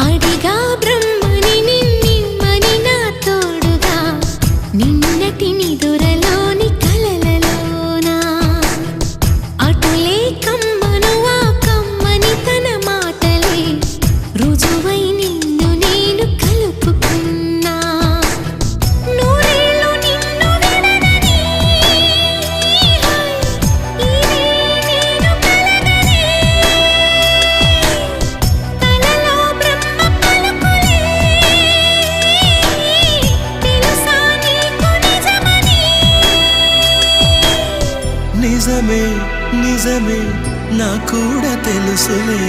అడిగా బ్రహ్మని నిన్నిమ్మని నా తోడుగా నిన్నటి నిదురలోని కలలలోనా అటులే కమ్మను ఆ కమ్మని తన మాటలే రుజువై నిన్ను నేను కలుపుకున్నా నూరేళ్ళు నిన్ను విడనని ఇదే నేను కలగనే తలలో బ్రహ్మ పలుకులే తెలుసా నీకు నిజమని నిజమే నిజమే నా కూడా తెలుసులే